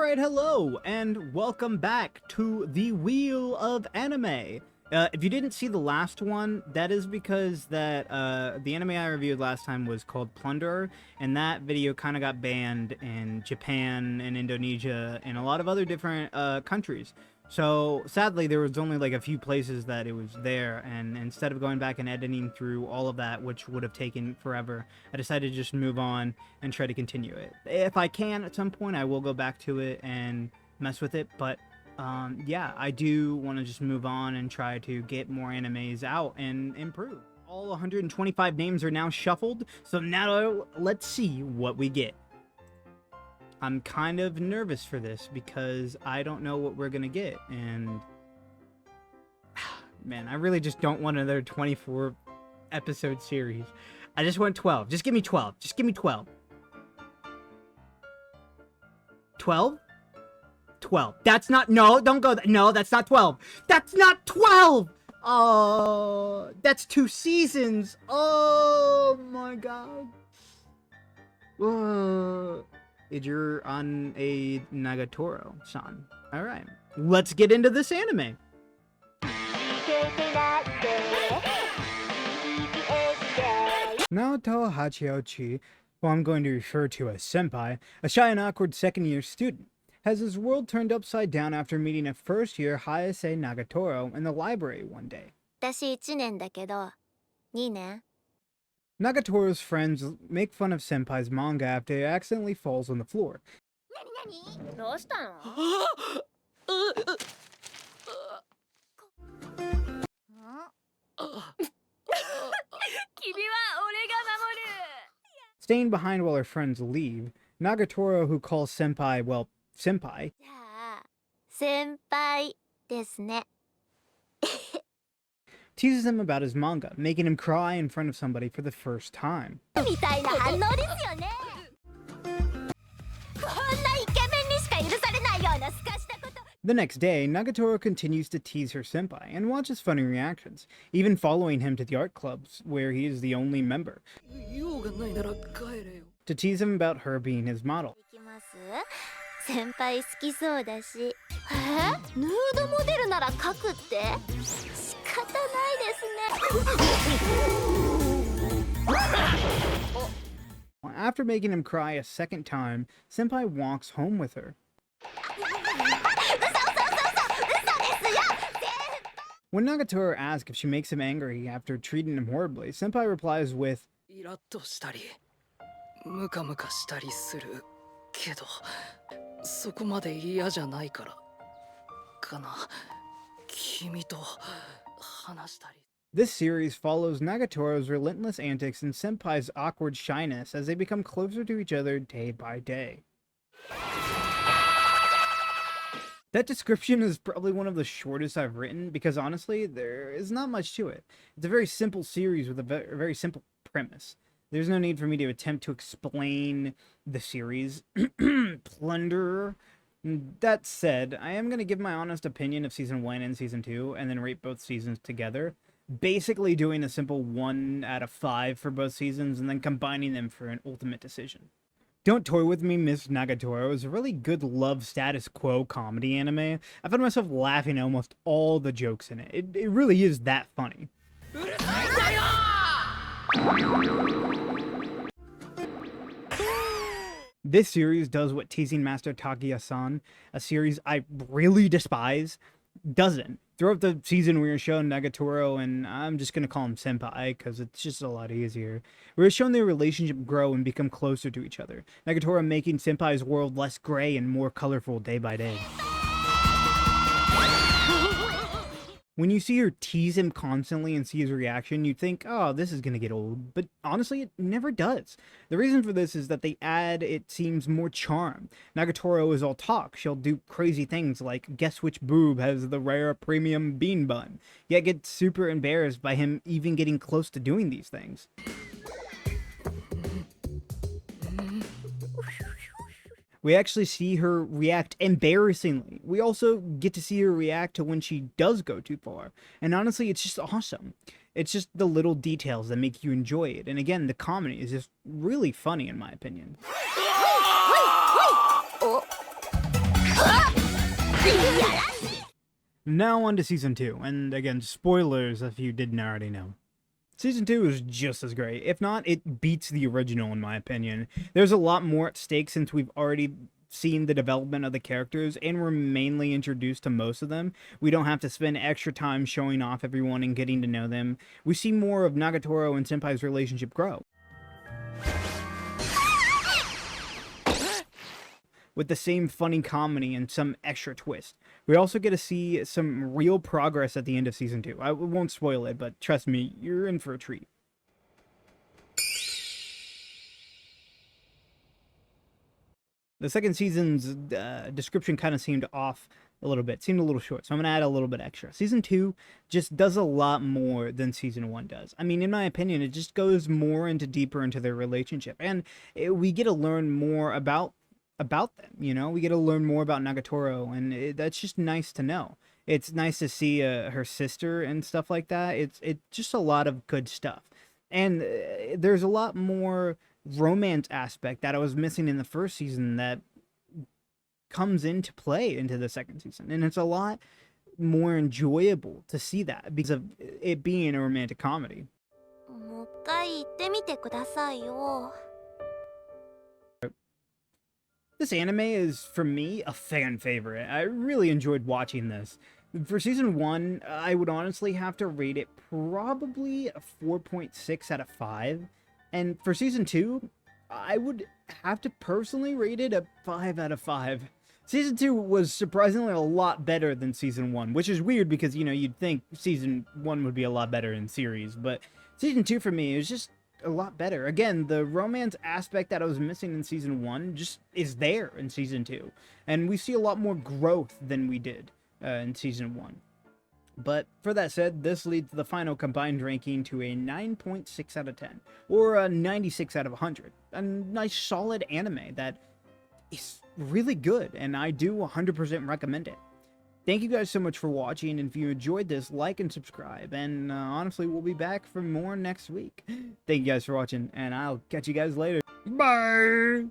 Alright, hello, and welcome back to the Wheel of Anime. If you didn't see the last one, that is because the anime I reviewed last time was called Plunderer, and that video kind of got banned in Japan and Indonesia and a lot of other different countries. So sadly, there was only like a few places that it was there, and instead of going back and editing through all of that, which would have taken forever, I decided to just move on and try to continue it. If I can at some point, I will go back to it and mess with it, but yeah, I do want to just move on and try to get more animes out and improve. All 125 names are now shuffled, so now let's see what we get. I'm kind of nervous for this because I don't know what we're gonna get, and man, I really just don't want another 24 episode series. I just want 12. Just give me 12. Just give me 12. 12? 12. That's not, no, don't go, no, that's not 12. That's not 12! Oh, that's 2 seasons. Oh my god. Ijiranaide Nagatoro-san. Alright, let's get into this anime. Naoto Hachiochi, who I'm going to refer to as Senpai, a shy and awkward second-year student, has his world turned upside down after meeting a first-year Hayase Nagatoro in the library one day. 私1年だけど、2年 Nagatoro's friends make fun of Senpai's manga after he accidentally falls on the floor. どうしたの Staying behind while her friends leave, Nagatoro, who calls Senpai, well, Senpai, じゃあ、先輩ですね teases him about his manga, making him cry in front of somebody for the first time. みたいな反応ですよねこんなイケメンにしか許されないようなすかしたこと The next day, Nagatoro continues to tease her senpai and watches funny reactions, even following him to the art clubs where he is the only member, to tease him about her being his model. いきます先輩好きそうだしヌードモデルなら描くって仕方ないですね After making him cry a second time, Senpai walks home with her. When Nagatoro asks if she makes him angry after treating him horribly, Senpai replies with, イラッとしたりムカムカしたりするけどそこまで嫌じゃないからかな君と話したり This series follows Nagatoro's relentless antics and Senpai's awkward shyness as they become closer to each other day by day. That description is probably one of the shortest I've written because honestly, there is not much to it. It's a very simple series with a very simple premise. There's no need for me to attempt to explain the series. Plunderer. That said, I am going to give my honest opinion of Season 1 and Season 2 and then rate both seasons together. Basically doing a simple 1 out of 5 for both seasons and then combining them for an ultimate decision. Don't Toy With Me, Miss Nagatoro is a really good love status quo comedy anime. I found myself laughing at almost all the jokes in it. It really is that funny. This series does what Teasing Master Takuya-san, a series I really despise, doesn't. Throughout the season, we were shown Nagatoro, and I'm just going to call him Senpai, because it's just a lot easier. We were shown their relationship grow and become closer to each other. Nagatoro making Senpai's world less gray and more colorful day by day. When you see her tease him constantly and see his reaction, you'd think, oh, this is going to get old. But honestly, it never does. The reason for this is that they add, it seems, more charm. Nagatoro is all talk. She'll do crazy things like guess which boob has the rare premium bean bun, yet get super embarrassed by him even getting close to doing these things. We actually see her react embarrassingly. We also get to see her react to when she does go too far. And honestly, it's just awesome. It's just the little details that make you enjoy it. And again, the comedy is just really funny in my opinion. Now on to Season 2, and again, spoilers if you didn't already know. Season 2 is just as great. If not, it beats the original in my opinion. There's a lot more at stake since we've already seen the development of the characters and we're mainly introduced to most of them. We don't have to spend extra time showing off everyone and getting to know them. We see more of Nagatoro and Senpai's relationship grow, with the same funny comedy and some extra twist. We also get to see some real progress at the end of Season 2. I won't spoil it, but trust me, you're in for a treat. The second season's description kind of seemed off a little bit, seemed a little short, so I'm going to add a little bit extra. Season 2 just does a lot more than Season 1 does. I mean, in my opinion, it just goes more deeper into their relationship, and we get to learn more about them, you know? We get to learn more about Nagatoro, and that's just nice to know. It's nice to see her sister and stuff like that. It's just a lot of good stuff. And there's a lot more romance aspect that I was missing in the first season that comes into play into the second season. And it's a lot more enjoyable to see that because of it being a romantic comedy. もう一回言ってみてくださいよ。 This anime is, for me, a fan favorite. I really enjoyed watching this. For Season 1, I would honestly have to rate it probably a 4.6 out of 5. And for Season 2, I would have to personally rate it a 5 out of 5. Season 2 was surprisingly a lot better than Season 1, which is weird because, you know, you'd think Season 1 would be a lot better in series, but Season 2 for me is just a lot better. Again, the romance aspect that I was missing in Season 1 just is there in Season 2, and we see a lot more growth than we did in Season 1. But for that said, this leads to the final combined ranking to a 9.6 out of 10, or a 96 out of 100. A nice solid anime that is really good, and I do 100% recommend it. Thank you guys so much for watching, and if you enjoyed this, like and subscribe, and honestly, we'll be back for more next week. Thank you guys for watching, and I'll catch you guys later. Bye!